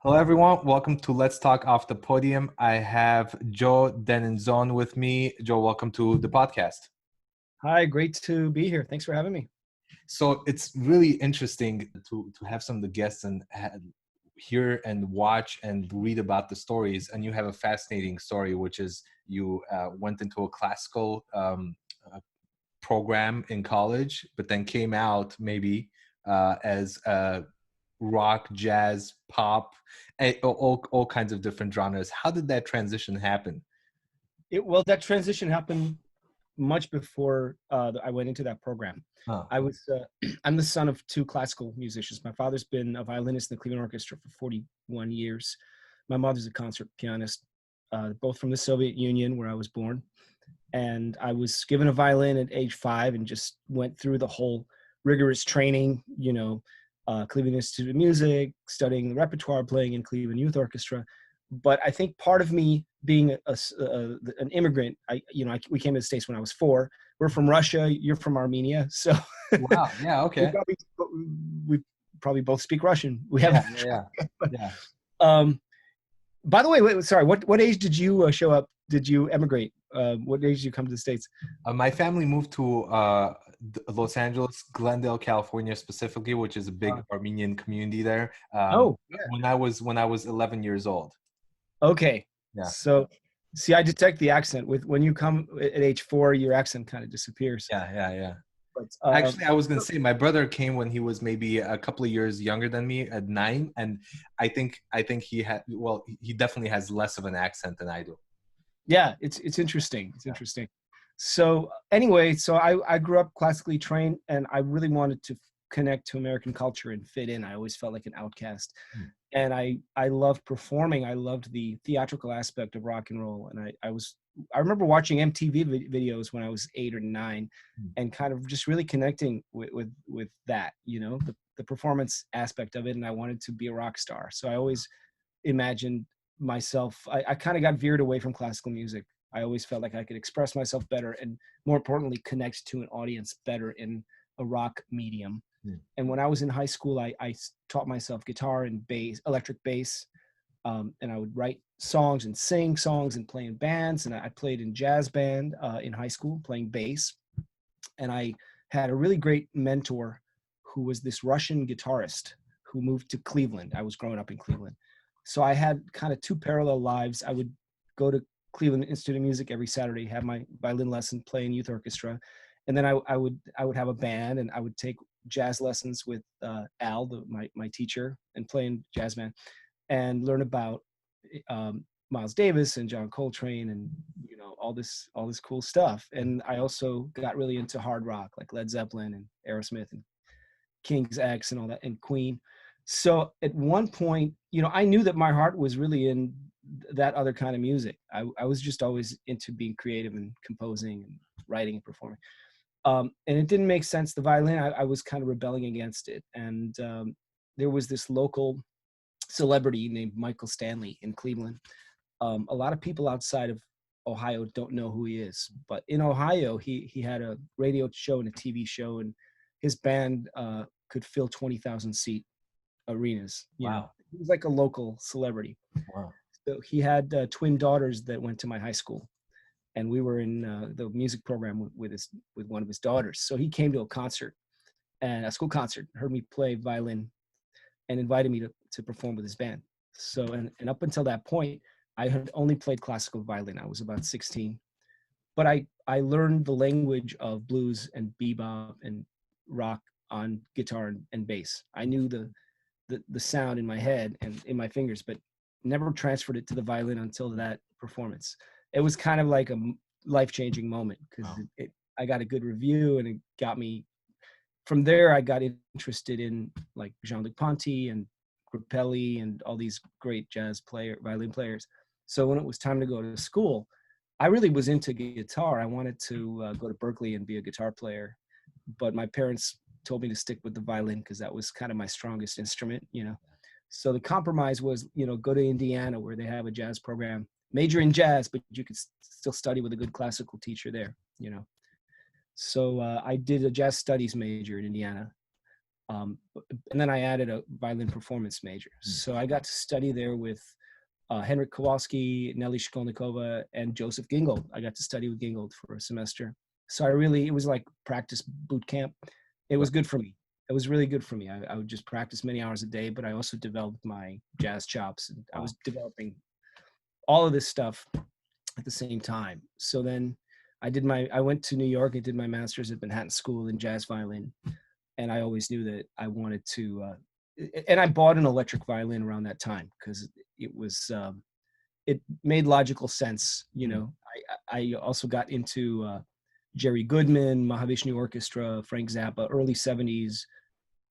Hello, everyone. Welcome to Let's Talk Off the Podium. I have Joe Deninzon with me. Joe, welcome to the podcast. Hi, great to be here. Thanks for having me. So it's really interesting to have some of the guests and hear and watch and read about the stories. And you have a fascinating story, which is you went into a classical program in college, but then came out maybe as rock, jazz, pop, all kinds of different genres. How did that transition happen? Well, that transition happened much before I went into that program. Oh. I'm the son of two classical musicians. My father's been a violinist in the Cleveland Orchestra for 41 years. My mother's a concert pianist, both from the Soviet Union, where I was born. And I was given a violin at age 5 and just went through the whole rigorous training, Cleveland Institute of Music, studying the repertoire, playing in Cleveland Youth Orchestra. But I think part of me being an immigrant, we came to the States when I was 4. We're from Russia. You're from Armenia. So wow, yeah, okay. we probably both speak Russian. We have, yeah. By the way, sorry, what age did you show up? Did you emigrate? What age did you come to the States? My family moved to Los Angeles, Glendale, California specifically, which is a big Armenian community there. When I was 11 years old. Okay. Yeah. So, see, I detect the accent when you come at age 4, your accent kind of disappears. Yeah. But, actually, I was going to say my brother came when he was maybe a couple of years younger than me at 9, and I think he definitely has less of an accent than I do. Yeah, it's interesting. It's interesting. So anyway, I grew up classically trained, and I really wanted to connect to American culture and fit in. I always felt like an outcast. And I loved performing. I loved the theatrical aspect of rock and roll. And I remember watching MTV videos when I was 8 or 9 and kind of just really connecting with that, the performance aspect of it. And I wanted to be a rock star. So I always imagined myself, I kind of got veered away from classical music. I always felt like I could express myself better and, more importantly, connect to an audience better in a rock medium. And when I was in high school, I taught myself guitar and bass, electric bass, and I would write songs and sing songs and play in bands. And I played in jazz band in high school, playing bass. And I had a really great mentor who was this Russian guitarist who moved to Cleveland. I was growing up in Cleveland. So I had kind of 2 parallel lives. I would go to Cleveland Institute of Music every Saturday, have my violin lesson, play in youth orchestra. And then I would have a band, and I would take jazz lessons with Al, my teacher, and play in jazz band and learn about Miles Davis and John Coltrane and all this cool stuff. And I also got really into hard rock, like Led Zeppelin and Aerosmith and King's X and all that, and Queen. So at one point, I knew that my heart was really in that other kind of music. I was just always into being creative and composing and writing and performing. And it didn't make sense. The violin, I was kind of rebelling against it. And there was this local celebrity named Michael Stanley in Cleveland. A lot of people outside of Ohio don't know who he is. But in Ohio, he had a radio show and a TV show, and his band could fill 20,000-seat arenas. Wow. He was like a local celebrity. Wow. So he had twin daughters that went to my high school. And we were in the music program with one of his daughters. So he came to a school concert, heard me play violin, and invited me to perform with his band. So, and up until that point, I had only played classical violin. I was about 16. But I learned the language of blues and bebop and rock on guitar and bass. I knew the sound in my head and in my fingers, but never transferred it to the violin until that performance. It was kind of like a life-changing moment because I got a good review, and it got me. From there, I got interested in like Jean-Luc Ponty and Grappelli and all these great violin players. So when it was time to go to school, I really was into guitar. I wanted to go to Berkeley and be a guitar player, but my parents told me to stick with the violin because that was kind of my strongest instrument, So the compromise was, go to Indiana where they have a jazz program, major in jazz, but you could still study with a good classical teacher there, So I did a jazz studies major in Indiana, And then I added a violin performance major. So I got to study there with Henryk Kowalski, Nelly Shkolnikova, and Joseph Gingold. I got to study with Gingold for a semester. So it was like practice boot camp. It was good for me. It was really good for me. I would just practice many hours a day, but I also developed my jazz chops, and I was developing all of this stuff at the same time. So then I went to New York and did my master's at Manhattan School in jazz violin. And I always knew that I wanted to, and I bought an electric violin around that time because it made logical sense. You know, I also got into Jerry Goodman, Mahavishnu Orchestra, Frank Zappa, early 70s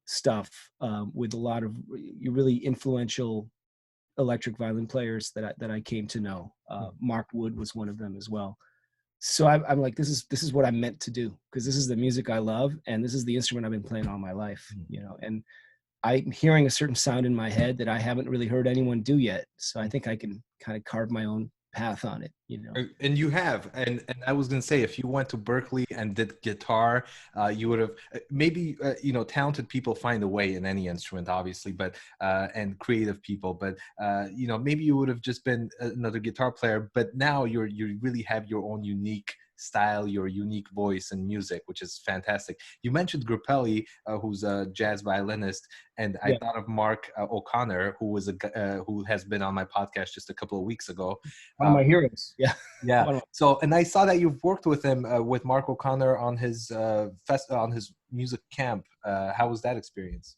stuff with a lot of really influential electric violin players that I came to know. Mark Wood was one of them as well. So I'm like, this is what I'm meant to do, because this is the music I love, and this is the instrument I've been playing all my life, you know. And I'm hearing a certain sound in my head that I haven't really heard anyone do yet. So I think I can kind of carve my own path on it, you know. And you have, and I was going to say, if you went to Berkeley and did guitar, you would have maybe you know, talented people find a way in any instrument, obviously, but and creative people, but you know, maybe you would have just been another guitar player, but now you really have your own unique style, your unique voice and music, which is fantastic. You mentioned Grappelli, who's a jazz violinist, and I thought of Mark OConnor, who was who has been on my podcast just a couple of weeks ago. One of my heroes. Yeah. So, and I saw that you've worked with him, with Mark OConnor on his on his music camp. How was that experience?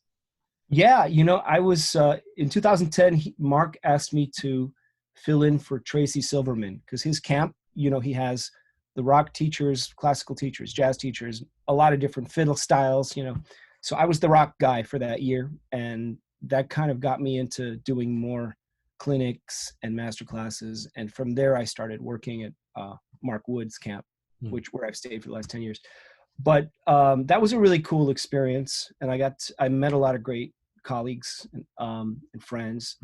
Yeah, you know, I was in 2010. Mark asked me to fill in for Tracy Silverman, because his camp, you know, he has the rock teachers, classical teachers, jazz teachers, a lot of different fiddle styles, you know. So I was the rock guy for that year, and that kind of got me into doing more clinics and master classes. And from there, I started working at Mark Wood's camp, where I've stayed for the last 10 years. But that was a really cool experience, and I met a lot of great colleagues and friends,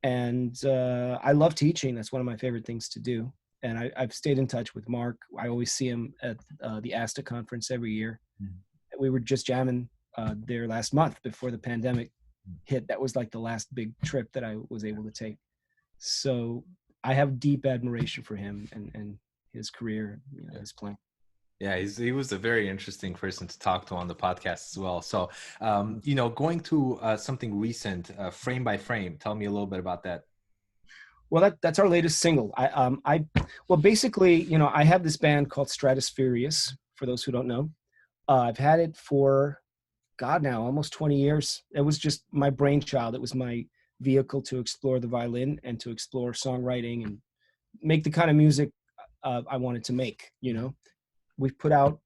and I love teaching. That's one of my favorite things to do. And I've stayed in touch with Mark. I always see him at the ASTA conference every year. We were just jamming there last month before the pandemic hit. That was like the last big trip that I was able to take. So I have deep admiration for him and his career, you know, his playing. Yeah, he was a very interesting person to talk to on the podcast as well. So, you know, going to something recent, Frame by Frame, tell me a little bit about that. Well, that's our latest single. Well, basically, you know, I have this band called Stratospheerius, for those who don't know. I've had it for, God, now almost 20 years. It was just my brainchild. It was my vehicle to explore the violin and to explore songwriting and make the kind of music I wanted to make, you know. We've put out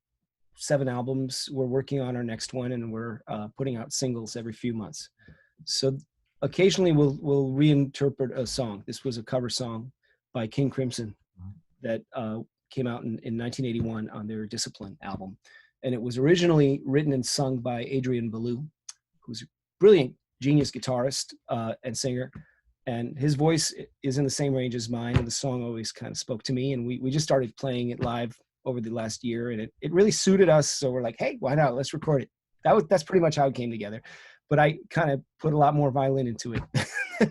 7 albums. We're working on our next one, and we're putting out singles every few months. So occasionally we'll reinterpret a song. This was a cover song by King Crimson that came out in 1981 on their Discipline album. And it was originally written and sung by Adrian Belew, who's a brilliant genius guitarist and singer. And his voice is in the same range as mine, and the song always kind of spoke to me. And we just started playing it live over the last year, and it really suited us. So we're like, hey, why not? Let's record it. That's pretty much how it came together. But I kind of put a lot more violin into it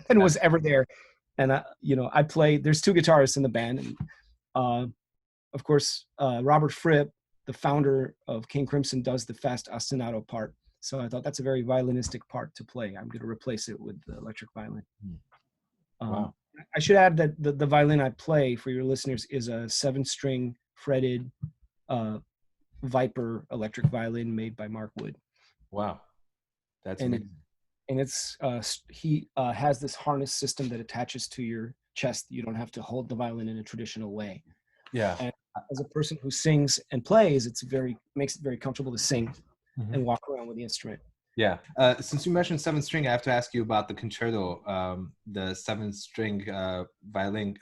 than was ever there. And you know, there's 2 guitarists in the band, and of course Robert Fripp, the founder of King Crimson, does the fast ostinato part. So I thought that's a very violinistic part to play. I'm going to replace it with the electric violin. Wow. I should add that the violin I play, for your listeners, is a 7-string fretted Viper electric violin made by Mark Wood. Wow. That's amazing. And it's he has this harness system that attaches to your chest. You don't have to hold the violin in a traditional way. Yeah. And as a person who sings and plays, makes it very comfortable to sing and walk around with the instrument. Yeah. Since you mentioned 7-string, I have to ask you about the concerto, the 7-string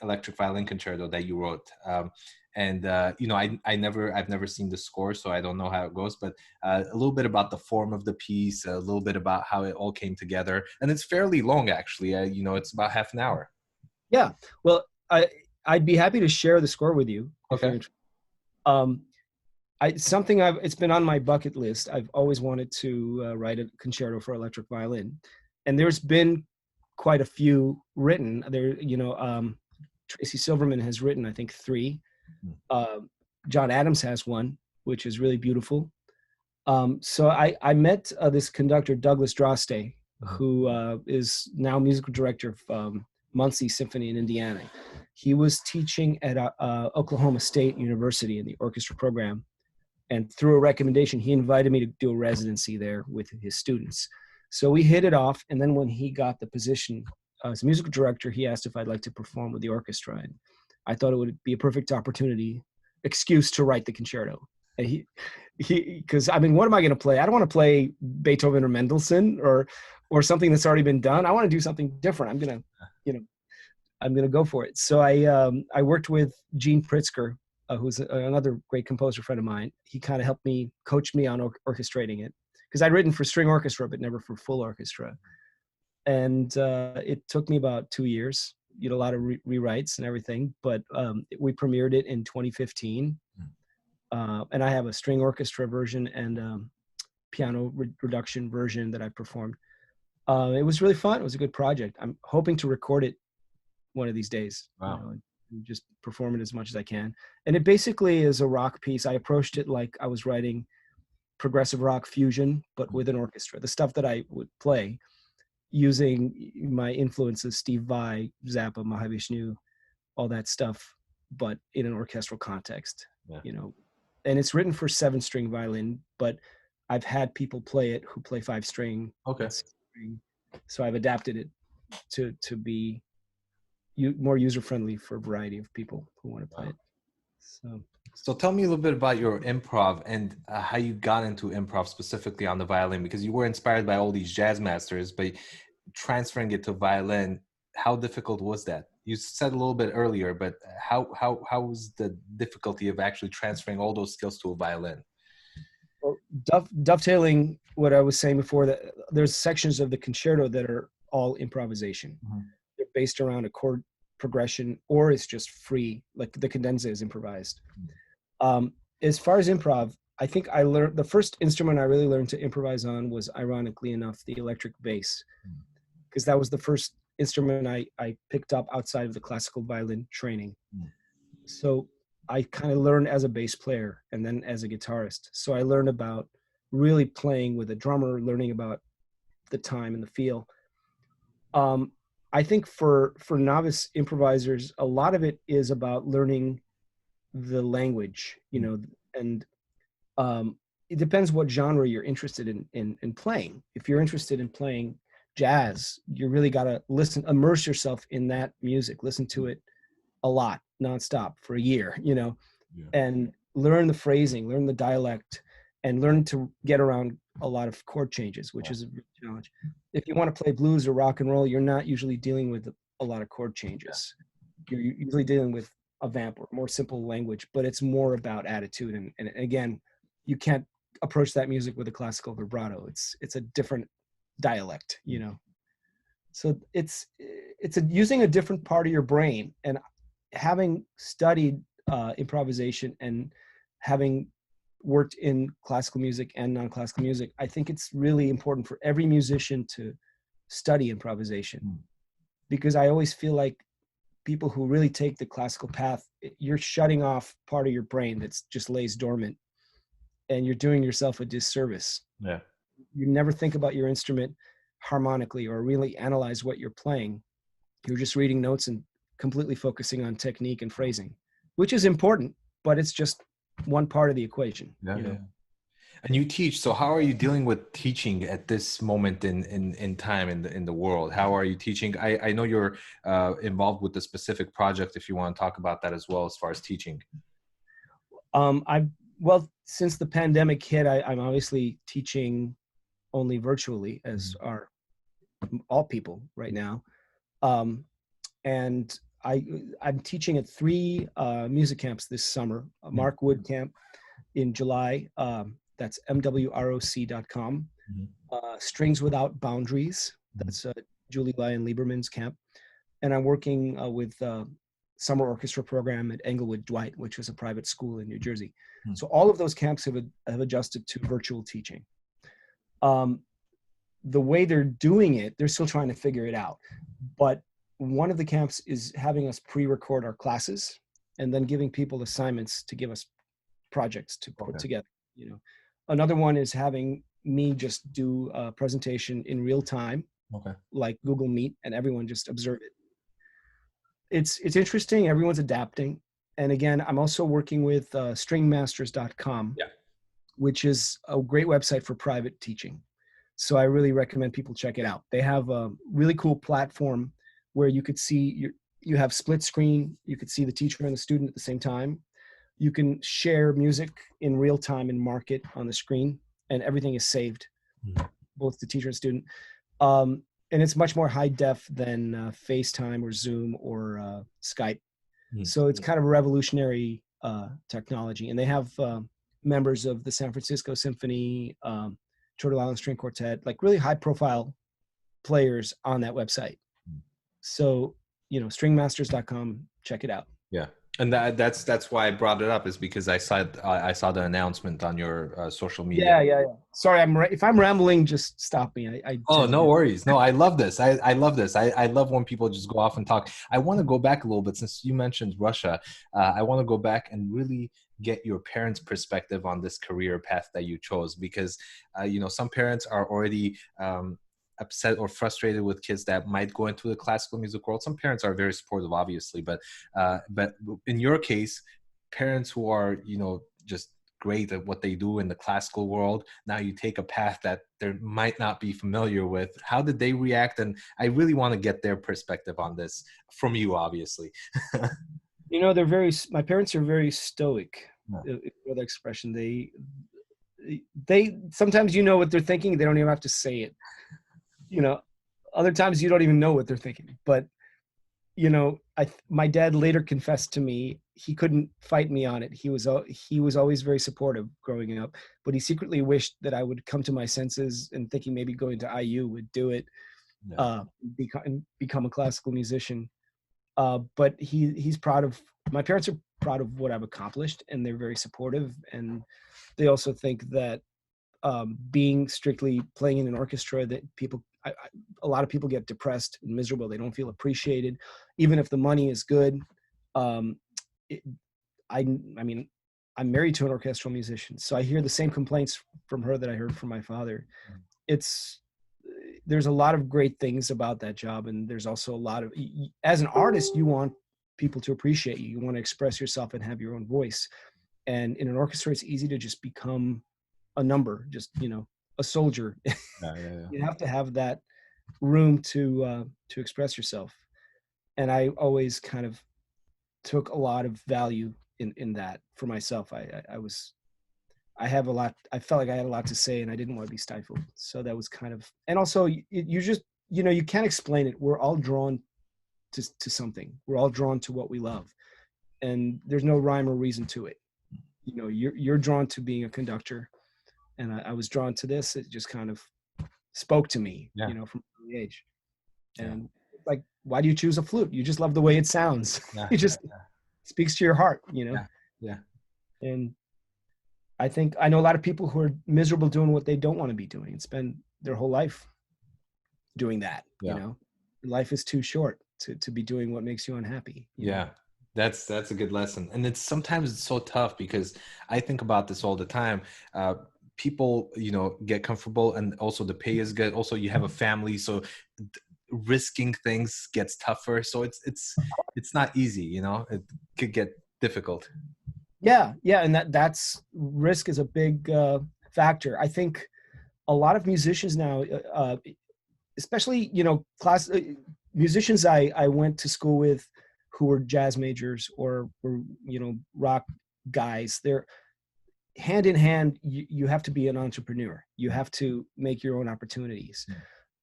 electric violin concerto that you wrote. And you know, I've never seen the score, so I don't know how it goes. But a little bit about the form of the piece, a little bit about how it all came together, and it's fairly long, actually. You know, it's about half an hour. Yeah. Well, I'd be happy to share the score with you. Okay. I It's been on my bucket list. I've always wanted to write a concerto for electric violin, and there's been quite a few written. Tracy Silverman has written, I think, 3. John Adams has one, which is really beautiful. So I met this conductor, Douglas Droste, who is now musical director of Muncie Symphony in Indiana. He was teaching at Oklahoma State University in the orchestra program. And through a recommendation, he invited me to do a residency there with his students. So we hit it off. And then when he got the position as musical director, he asked if I'd like to perform with the orchestra. And I thought it would be a perfect excuse to write the concerto. And because I mean, what am I going to play? I don't want to play Beethoven or Mendelssohn or something that's already been done. I want to do something different. I'm going to go for it. So I worked with Gene Pritzker, who's another great composer friend of mine. He kind of helped me, coach me on orchestrating it, because I'd written for string orchestra, but never for full orchestra. And it took me about 2 years, a lot of rewrites and everything, but we premiered it in 2015. And I have a string orchestra version and piano reduction version that I performed. It was really fun. It was a good project. I'm hoping to record it one of these days. Wow. And just perform it as much as I can. And it basically is a rock piece. I approached it like I was writing progressive rock fusion, but with an orchestra. The stuff that I would play using my influences, Steve Vai, Zappa, Mahavishnu, all that stuff, but in an orchestral context, And it's written for 7-string violin, but I've had people play it who play 5-string. Okay. So I've adapted it to be more user-friendly for a variety of people who want to play it. So tell me a little bit about your improv and how you got into improv specifically on the violin, because you were inspired by all these jazz masters, but transferring it to violin, how difficult was that? You said a little bit earlier, but how was the difficulty of actually transferring all those skills to a violin? Well, dovetailing what I was saying before, that there's sections of the concerto that are all improvisation. They're based around a chord progression, or it's just free, like the cadenza is improvised. As far as improv, I think I learned, the first instrument I really learned to improvise on was, ironically enough, the electric bass, because that was the first instrument I picked up outside of the classical violin training. So I kind of learned as a bass player and then as a guitarist. So I learned about really playing with a drummer, learning about the time and the feel. I think for novice improvisers, a lot of it is about learning the language, and it depends what genre you're interested in playing. If you're interested in playing jazz, you really got to immerse yourself in that music, listen to it a lot, nonstop for a year, and learn the phrasing, learn the dialect, and learn to get around a lot of chord changes, which is a real challenge. If you want to play blues or rock and roll, you're not usually dealing with a lot of chord changes. You're usually dealing with a vamp or more simple language, but it's more about attitude. And again, you can't approach that music with a classical vibrato. It's a different dialect, So it's using a different part of your brain. And having studied improvisation and having worked in classical music and non-classical music, I think it's really important for every musician to study improvisation, because I always feel like people who really take the classical path, you're shutting off part of your brain that's just lays dormant, and you're doing yourself a disservice. Yeah. You never think about your instrument harmonically or really analyze what you're playing. You're just reading notes and completely focusing on technique and phrasing, which is important, but it's just one part of the equation. Yeah. And you teach, so how are you dealing with teaching at this moment in time in the world? How are you teaching? I know you're involved with a specific project, if you want to talk about that as well, as far as teaching. Well, since the pandemic hit, I'm obviously teaching only virtually, as are all people right now. And I'm teaching at 3 music camps this summer. Mark Wood camp in July. That's mwroc.com. Strings Without Boundaries. That's Julie Lyon Lieberman's camp. And I'm working with summer orchestra program at Englewood Dwight, which was a private school in New Jersey. Hmm. So all of those camps have adjusted to virtual teaching. The way they're doing it, they're still trying to figure it out. But one of the camps is having us pre-record our classes and then giving people assignments to give us projects to put together. You know, another one is having me just do a presentation in real time, like Google Meet, and everyone just observe it. It's interesting. Everyone's adapting. And again, I'm also working with stringmasters.com, which is a great website for private teaching. So I really recommend people check it out. They have a really cool platform where you could see, you have split screen. You could see the teacher and the student at the same time. You can share music in real time and mark it on the screen, and everything is saved, both the teacher and student. And it's much more high def than FaceTime or Zoom or Skype. So it's kind of a revolutionary technology. And they have members of the San Francisco Symphony, Turtle Island String Quartet, like really high profile players on that website. So, you know, stringmasters.com, check it out. Yeah. And that's why I brought it up, is because I saw the announcement on your social media. Yeah. Sorry, if I'm rambling, just stop me. Oh, no worries. No, I love this. I love this. I love when people just go off and talk. I want to go back a little bit, since you mentioned Russia. I want to go back and really get your parents' perspective on this career path that you chose, because you know, some parents are already upset or frustrated with kids that might go into the classical music world. Some parents are very supportive, obviously, but in your case, parents who are, you know, just great at what they do in the classical world, now you take a path that they might not be familiar with. How did they react? And I really want to get their perspective on this from you, obviously. You know, my parents are very stoic. The expression, they sometimes, you know what they're thinking, they don't even have to say it. You know, other times you don't even know what they're thinking. But, you know, my dad later confessed to me he couldn't fight me on it. He was always very supportive growing up, but he secretly wished that I would come to my senses and thinking maybe going to IU would do it, become a classical musician. But he's proud of, my parents are proud of what I've accomplished, and they're very supportive. And they also think that being strictly playing in an orchestra, that a lot of people get depressed and miserable. They don't feel appreciated, even if the money is good. I mean, I'm married to an orchestral musician, so I hear the same complaints from her that I heard from my father. There's a lot of great things about that job, and there's also a lot of, as an artist, you want people to appreciate you. You want to express yourself and have your own voice. And in an orchestra, it's easy to just become a number, just, you know, a soldier. You have to have that room to express yourself. And I always kind of took a lot of value in that for myself. I felt like I had a lot to say, and I didn't want to be stifled. So that was kind of, and also you just, you know, you can't explain it. We're all drawn to something. We're all drawn to what we love, and there's no rhyme or reason to it. You know, you're drawn to being a conductor, and I was drawn to this. It just kind of spoke to me, you know, from an early age. And like, why do you choose a flute? You just love the way it sounds. It just speaks to your heart, you know? And I think I know a lot of people who are miserable doing what they don't want to be doing and spend their whole life doing that. You know, life is too short to be doing what makes you unhappy. You know? That's a good lesson. And sometimes it's so tough, because I think about this all the time. People, you know, get comfortable, and also the pay is good. Also, you have a family, so risking things gets tougher. So it's not easy, you know. It could get difficult. Yeah, and that's risk is a big factor. I think a lot of musicians now, especially, you know, musicians I went to school with who were jazz majors or were, you know, rock guys, they're hand in hand. You have to be an entrepreneur. You have to make your own opportunities.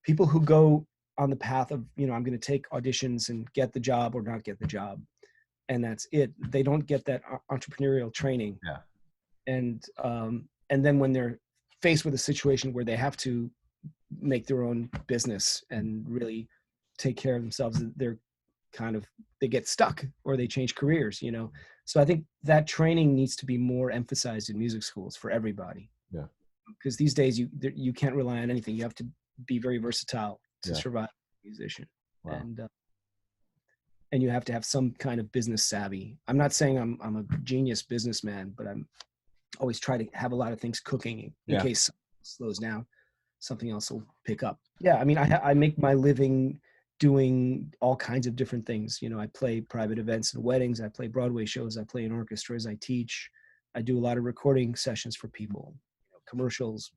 People who go on the path of, you know, I'm going to take auditions and get the job or not get the job, and that's it. They don't get that entrepreneurial training. And then when they're faced with a situation where they have to make their own business and really take care of themselves, they're kind of, they get stuck or they change careers, So I think that training needs to be more emphasized in music schools for everybody. Yeah. Because these days you can't rely on anything. You have to be very versatile to survive as a musician. Wow. And you have to have some kind of business savvy. I'm not saying I'm a genius businessman, but I'm always try to have a lot of things cooking in case something slows down, something else will pick up. Yeah, I mean, I make my living doing all kinds of different things. I play private events and weddings. I play Broadway shows. I play in orchestras. I teach. I do a lot of recording sessions for people, commercials,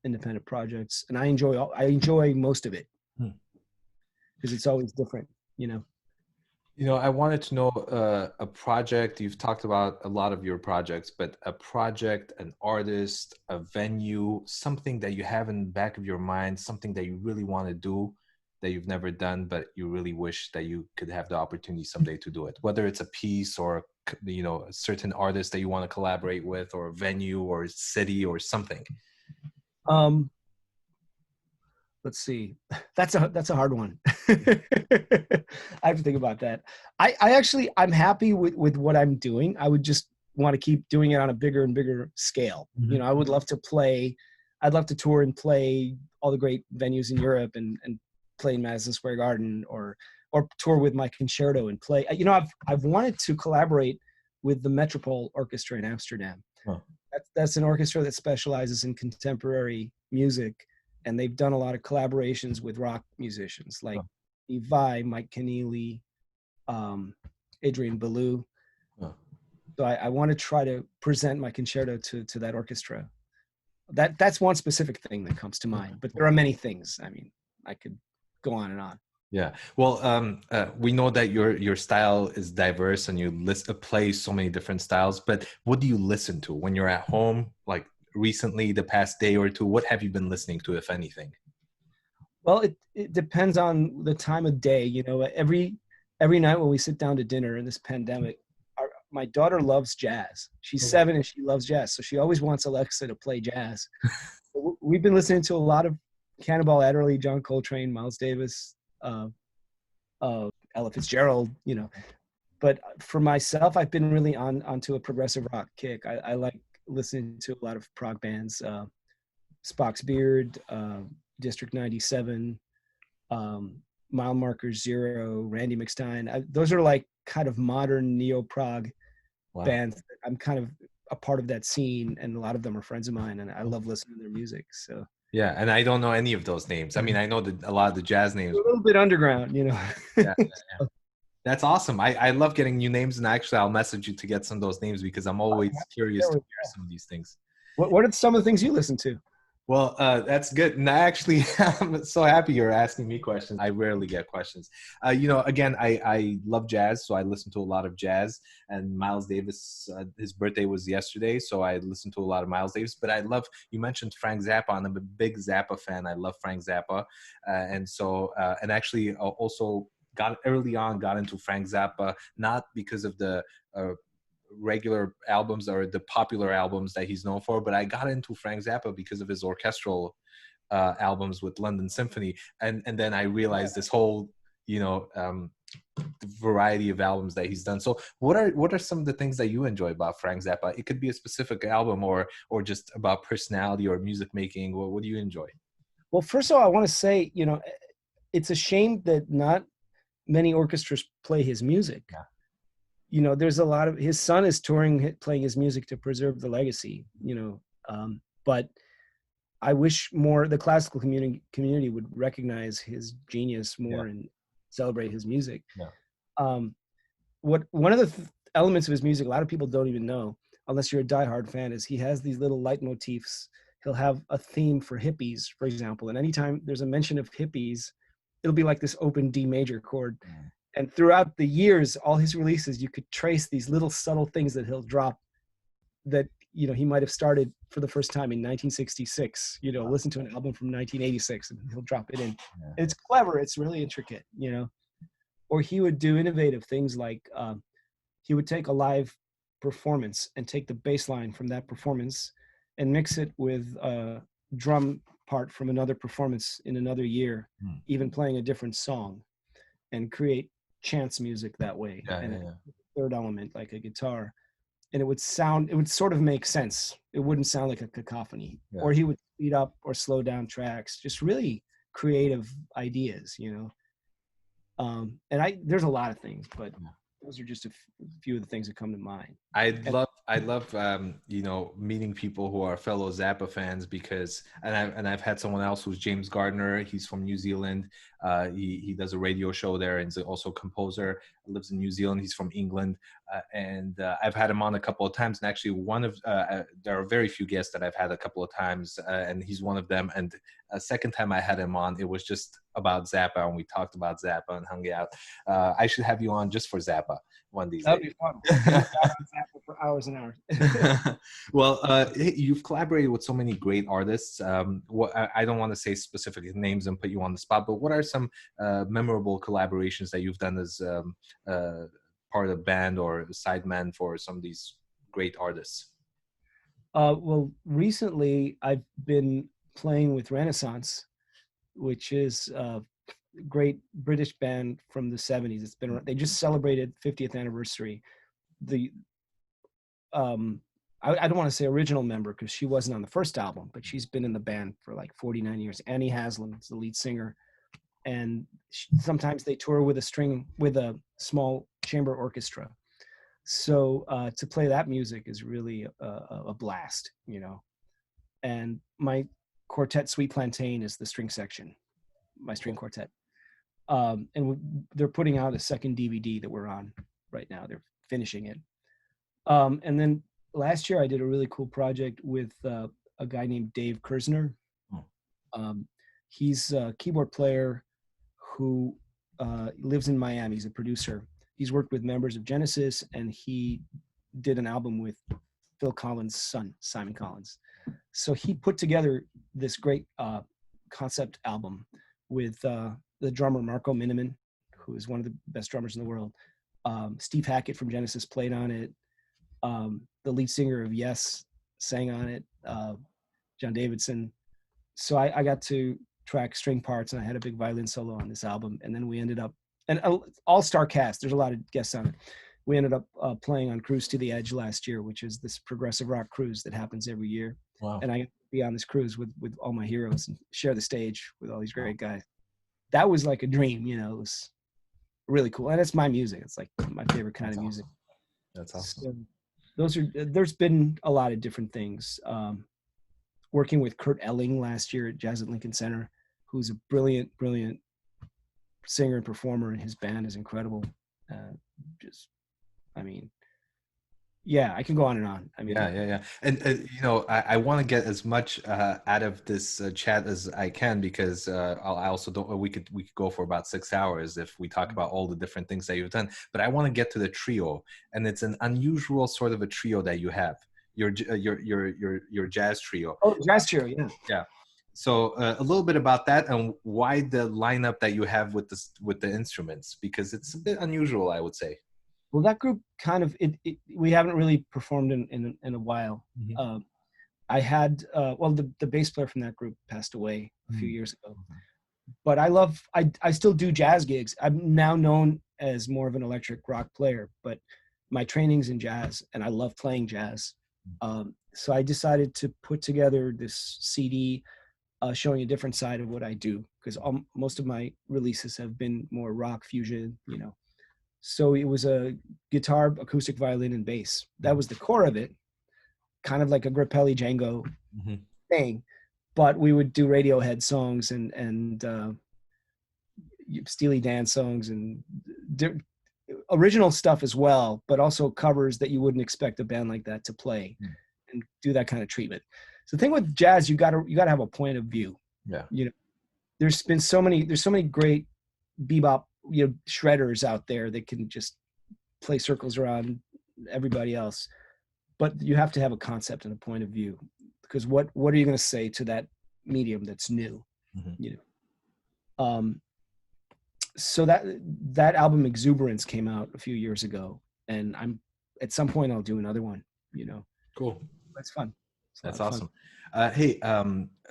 independent projects, and I enjoy most of it because it's always different. I wanted to know a project. You've talked about a lot of your projects, but a project, an artist, a venue, something that you have in the back of your mind, something that you really want to do that you've never done, but you really wish that you could have the opportunity someday to do it, whether it's a piece or, a certain artist that you want to collaborate with, or a venue or a city or something. Let's see. That's a hard one. I have to think about that. I'm happy with what I'm doing. I would just want to keep doing it on a bigger and bigger scale. Mm-hmm. I would love to play. I'd love to tour and play all the great venues in Europe and play in Madison Square Garden or tour with my concerto and play. I've wanted to collaborate with the Metropole Orchestra in Amsterdam. Huh. That's an orchestra that specializes in contemporary music. And they've done a lot of collaborations with rock musicians like Vai, Mike Keneally, Adrian Belew. So I want to try to present my concerto to that orchestra. That's one specific thing that comes to mind, but there are many things. I mean, I could go on and on. Yeah. Well, we know that your style is diverse and you play so many different styles, but what do you listen to when you're at home? Like, recently, the past day or two, what have you been listening to, if anything? Well, it depends on the time of day. Every night when we sit down to dinner in this pandemic, my daughter loves jazz. She's 7 and she loves jazz, so she always wants Alexa to play jazz. We've been listening to a lot of Cannonball Adderley, John Coltrane, Miles Davis, Ella Fitzgerald. But for myself, I've been really onto a progressive rock kick. I like listening to a lot of prog bands, Spock's Beard, District 97, Mile Marker Zero, Randy McStein. Those are like kind of modern neo-prog bands. I'm kind of a part of that scene, and a lot of them are friends of mine, and I love listening to their music. So yeah, and I don't know any of those names. I mean, I know a lot of the jazz names. A little bit underground, Yeah. That's awesome. I love getting new names, and actually I'll message you to get some of those names because I'm always curious to hear some of these things. What are some of the things you listen to? Well, that's good. And I'm so happy you're asking me questions. I rarely get questions. Again, I love jazz, so I listen to a lot of jazz. And Miles Davis, his birthday was yesterday, so I listened to a lot of Miles Davis. But you mentioned Frank Zappa, and I'm a big Zappa fan. I love Frank Zappa. And actually also got into Frank Zappa, not because of the regular albums or the popular albums that he's known for, but I got into Frank Zappa because of his orchestral albums with London Symphony, and then I realized this whole variety of albums that he's done. So what are some of the things that you enjoy about Frank Zappa? It could be a specific album or just about personality or music making. What do you enjoy? Well, first of all, I want to say, it's a shame that not many orchestras play his music. Yeah. There's a lot of, his son is touring, playing his music to preserve the legacy, but I wish more the classical community would recognize his genius more and celebrate his music. Yeah. One of the elements of his music, a lot of people don't even know, unless you're a diehard fan, is he has these little leitmotifs. He'll have a theme for hippies, for example, and anytime there's a mention of hippies, it'll be like this open D major chord. Mm. And throughout the years, all his releases, you could trace these little subtle things that he'll drop that, he might have started for the first time in 1966, listen to an album from 1986 and he'll drop it in. Yeah. And it's clever. It's really intricate, Or he would do innovative things like he would take a live performance and take the bass line from that performance and mix it with a drum part from another performance in another year, even playing a different song, and create chants music that way, Yeah, and yeah, a yeah. third element like a guitar, and it would sort of make sense. It wouldn't sound like a cacophony. Yeah. Or he would speed up or slow down tracks, just really creative ideas, you know. And there's a lot of things, but those are just a few of the things that come to mind. I love you know, meeting people who are fellow Zappa fans, because I've had someone else who's James Gardner. He's from New Zealand. He does a radio show there, and he's also a composer. Lives in New Zealand. He's from England, and I've had him on a couple of times. And actually, there are very few guests that I've had a couple of times, and he's one of them. And a second time I had him on, it was just about Zappa, and we talked about Zappa and hung out. I should have you on just for Zappa one of these That'd days. be fun. For hours and hours. Well, you've collaborated with so many great artists. I don't want to say specific names and put you on the spot, but what are some memorable collaborations that you've done as part of a band or sideman for some of these great artists? Well, recently I've been playing with Renaissance, which is a great British band from the 70s. They just celebrated 50th anniversary. I don't want to say original member because she wasn't on the first album, but she's been in the band for like 49 years. Annie Haslam is the lead singer, and sometimes they tour with a small chamber orchestra. So to play that music is really a blast, you know. And my quartet, Sweet Plantain, is the string section, my string quartet. And they're putting out a second DVD that we're on right now. They're finishing it. And then last year I did a really cool project with a guy named Dave Kersner. He's a keyboard player who lives in Miami. He's a producer. He's worked with members of Genesis, and he did an album with Phil Collins' son, Simon Collins. So he put together this great concept album with the drummer Marco Miniman, who is one of the best drummers in the world. Steve Hackett from Genesis played on it. The lead singer of Yes sang on it, John Davidson. So I got to track string parts, and I had a big violin solo on this album. And then we ended up, and all-star cast, there's a lot of guests on it. We ended up playing on Cruise to the Edge last year, which is this progressive rock cruise that happens every year. Wow. And I got to be on this cruise with all my heroes and share the stage with all these great guys. That was like a dream, you know. It was really cool. And it's my music. It's like my favorite kind of music. That's awesome. So there's been a lot of different things. Working with Kurt Elling last year at Jazz at Lincoln Center, who's a brilliant singer and performer, and his band is incredible. I can go on and on. I mean, yeah. And you know, I want to get as much out of this chat as I can, because I also don't. We could go for about 6 hours if we talk about all the different things that you've done. But I want to get to the trio, and it's an unusual sort of a trio that you have. Your jazz trio. Oh, jazz trio, yeah. Yeah. So a little bit about that, and why the lineup that you have with the instruments, because it's a bit unusual, I would say. Well, that group kind of we haven't really performed in a while. Mm-hmm. I had the bass player from that group passed away a few years ago, but I still do jazz gigs. I'm now known as more of an electric rock player, but my training's in jazz, and I love playing jazz. So I decided to put together this CD showing a different side of what I do, because most of my releases have been more rock fusion, you know. So it was a guitar, acoustic, violin, and bass. That was the core of it, kind of like a Grappelli Django thing. But we would do Radiohead songs and Steely Dan songs and original stuff as well, but also covers that you wouldn't expect a band like that to play and do that kind of treatment. So the thing with jazz, you gotta have a point of view. Yeah. You know, there's so many great bebop, you know, shredders out there that can just play circles around everybody else, but you have to have a concept and a point of view, because what are you going to say to that medium that's new? You know. So that album Exuberance came out a few years ago, and I'm at some point I'll do another one, you know. Cool. That's fun. That's awesome. Hey,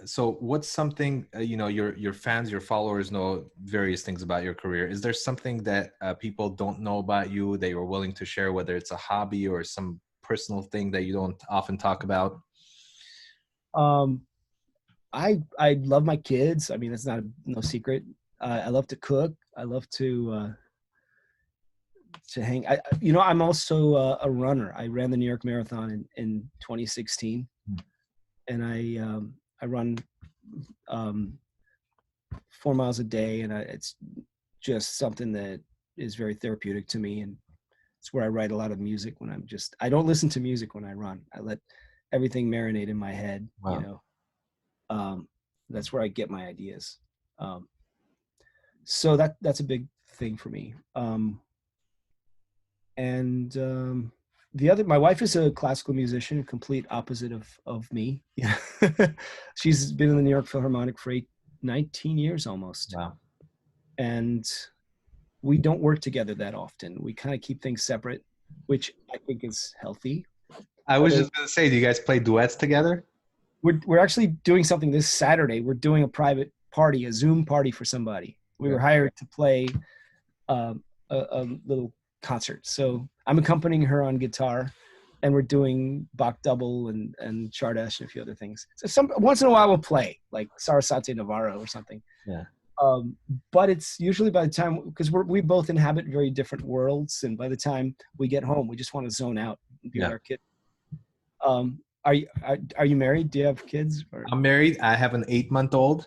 so what's something, your fans, your followers know various things about your career. Is there something that people don't know about you that you're willing to share, whether it's a hobby or some personal thing that you don't often talk about? Um, I love my kids. I mean, that's not no secret. I love to cook. I love to hang. I'm also a runner. I ran the New York Marathon in 2016, and I run 4 miles a day, and it's just something that is very therapeutic to me, and it's where I write a lot of music when I don't listen to music when I run. I let everything marinate in my head. Wow. That's where I get my ideas. So that's a big thing for me. My wife is a classical musician, complete opposite of me. Yeah. She's been in the New York Philharmonic for 19 years almost. Wow. And we don't work together that often. We kind of keep things separate, which I think is healthy. I was just going to say, do you guys play duets together? We're actually doing something this Saturday. We're doing a private party, a Zoom party for somebody. We were hired to play a little concert. So I'm accompanying her on guitar, and we're doing Bach double and Chardash and a few other things. So once in a while we'll play like Sarasate Navarro or something. Yeah. But it's usually by the time, because we both inhabit very different worlds, and by the time we get home, we just want to zone out and be with our kid. Are you married? Do you have kids? Or? I'm married. I have an 8-month-old.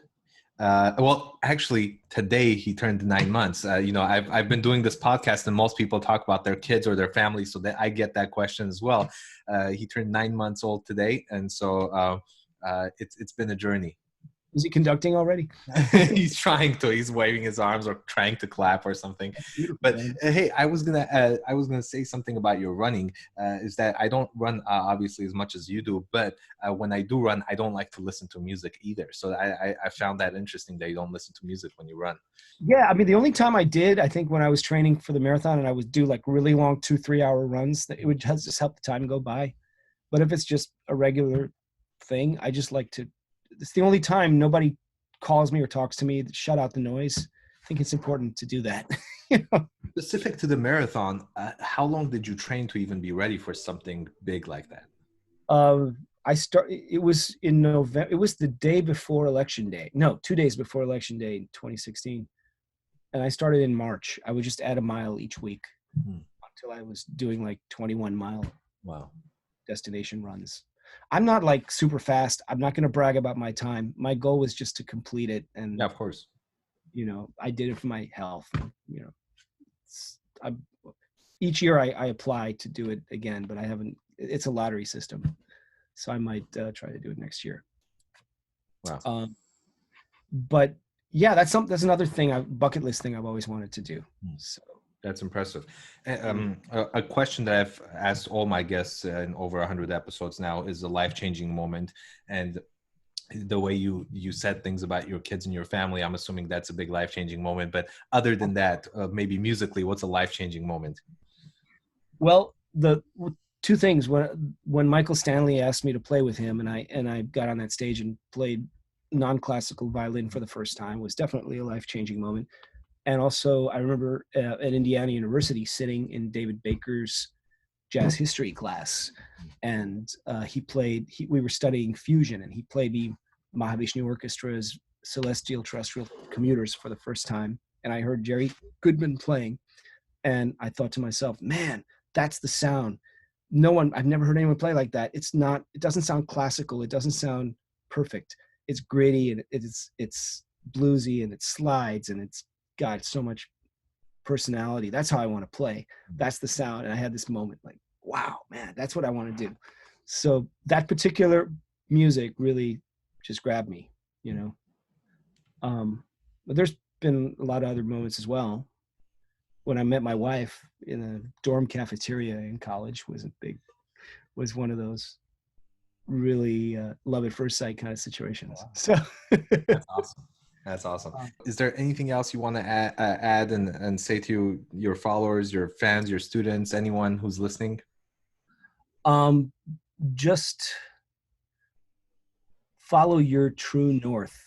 Well, actually, today he turned 9 months. I've been doing this podcast, and most people talk about their kids or their families, so that I get that question as well. He turned 9 months old today, and so it's been a journey. Is he conducting already? He's trying to. He's waving his arms or trying to clap or something. But hey, I was gonna say something about your running. Is that I don't run obviously as much as you do, but when I do run, I don't like to listen to music either. So I found that interesting that you don't listen to music when you run. Yeah, I mean, the only time I did, I think when I was training for the marathon and I would do like really long 2-3 hour runs, that it would just help the time go by. But if it's just a regular thing, I just like to. It's the only time nobody calls me or talks to me. Shut out the noise. I think it's important to do that. Specific to the marathon, how long did you train to even be ready for something big like that? It was in November. It was the day before Election Day. No, 2 days before Election Day in 2016. And I started in March. I would just add a mile each week until I was doing like 21-mile destination runs. I'm not like super fast. I'm not going to brag about my time. My goal was just to complete it. And yeah, of course, I did it for my health. Each year I apply to do it again, but I haven't. It's a lottery system, so I might try to do it next year. Wow. But yeah, that's another thing, bucket list thing I've always wanted to do. So. That's impressive. A question that I've asked all my guests in over 100 episodes now is a life-changing moment. And the way you said things about your kids and your family, I'm assuming that's a big life-changing moment. But other than that, maybe musically, what's a life-changing moment? Well, the two things. When Michael Stanley asked me to play with him, and I got on that stage and played non-classical violin for the first time, was definitely a life-changing moment. And also, I remember at Indiana University sitting in David Baker's jazz history class, and we were studying fusion, and he played the Mahavishnu Orchestra's Celestial Terrestrial Commuters for the first time, and I heard Jerry Goodman playing, and I thought to myself, man, that's the sound. I've never heard anyone play like that. It doesn't sound classical. It doesn't sound perfect. It's gritty, and it's bluesy, and it slides, and it's got so much personality. That's how I want to play. That's the sound. And I had this moment like, wow, man, that's what I want to do. So that particular music really just grabbed me, But there's been a lot of other moments as well. When I met my wife in a dorm cafeteria in college was one of those really love at first sight kind of situations. Wow. So that's awesome. That's awesome. Is there anything else you want to add and say to your followers, your fans, your students, anyone who's listening? Just follow your true north.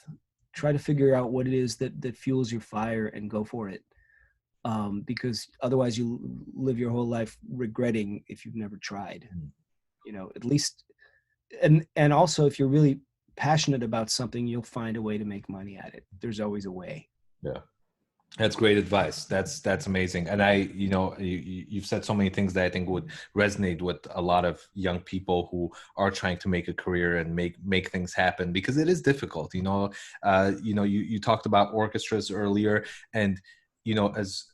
Try to figure out what it is that fuels your fire and go for it. Because otherwise you live your whole life regretting if you've never tried. At least, and also if you're really passionate about something, you'll find a way to make money at it. There's always a way. Yeah. That's great advice. That's amazing. And you've said so many things that I think would resonate with a lot of young people who are trying to make a career and make things happen, because it is difficult. You talked about orchestras earlier, and as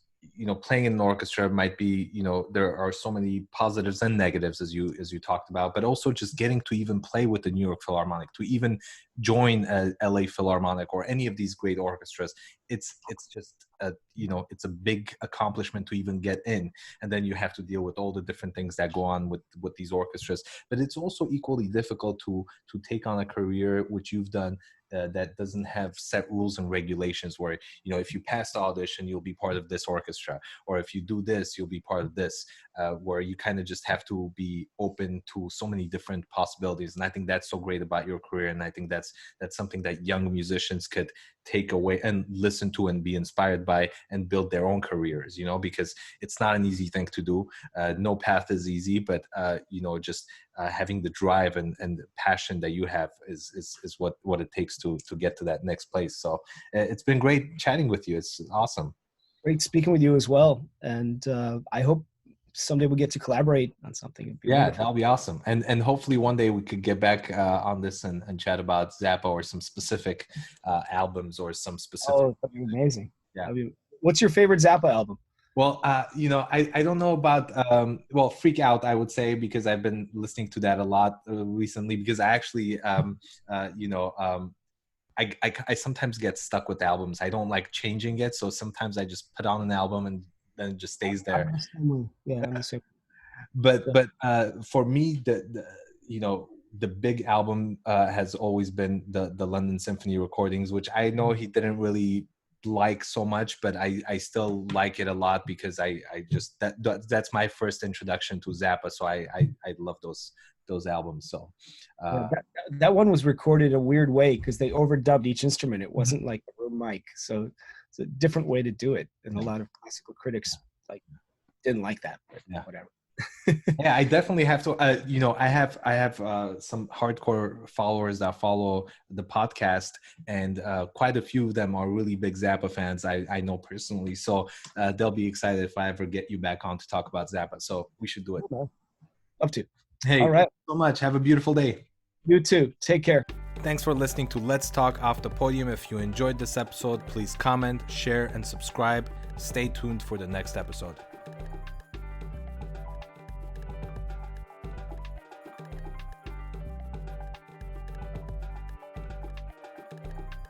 playing in an orchestra might be, there are so many positives and negatives as you talked about, but also just getting to even play with the New York Philharmonic, to even join a LA Philharmonic or any of these great orchestras. It's just it's a big accomplishment to even get in, and then you have to deal with all the different things that go on with these orchestras. But it's also equally difficult to take on a career which you've done, that doesn't have set rules and regulations where, if you pass the audition, you'll be part of this orchestra, or if you do this, you'll be part of this, where you kind of just have to be open to so many different possibilities. And I think that's so great about your career. And I think that's something that young musicians could take away and listen to and be inspired by and build their own careers, because it's not an easy thing to do. No path is easy, but just having the drive and the passion that you have is what it takes to get to that next place. So it's been great chatting with you. It's awesome. Great speaking with you as well. And I hope someday we get to collaborate on something. Yeah, wonderful. That'll be awesome. And hopefully one day we could get back on this and chat about Zappa or some specific albums or some specific. Oh, that'd be amazing. Yeah. What's your favorite Zappa album? Well, I don't know about, Freak Out, I would say, because I've been listening to that a lot recently, because I actually, I sometimes get stuck with albums. I don't like changing it. So sometimes I just put on an album and then it just stays there. Yeah, I'm the same. But for me, the big album has always been the London Symphony recordings, which I know he didn't really like so much, but I still like it a lot, because I just that's my first introduction to Zappa. So I love those albums. So that one was recorded a weird way, because they overdubbed each instrument. It wasn't like a room mic, so it's a different way to do it, and a lot of classical critics didn't like that, but whatever. Yeah, I definitely have to. I have some hardcore followers that follow the podcast, and quite a few of them are really big Zappa fans. I know personally, so they'll be excited if I ever get you back on to talk about Zappa. So we should do it. Up to. Hey, all right. Thanks so much. Have a beautiful day. You too. Take care. Thanks for listening to Let's Talk Off the Podium. If you enjoyed this episode, please comment, share, and subscribe. Stay tuned for the next episode.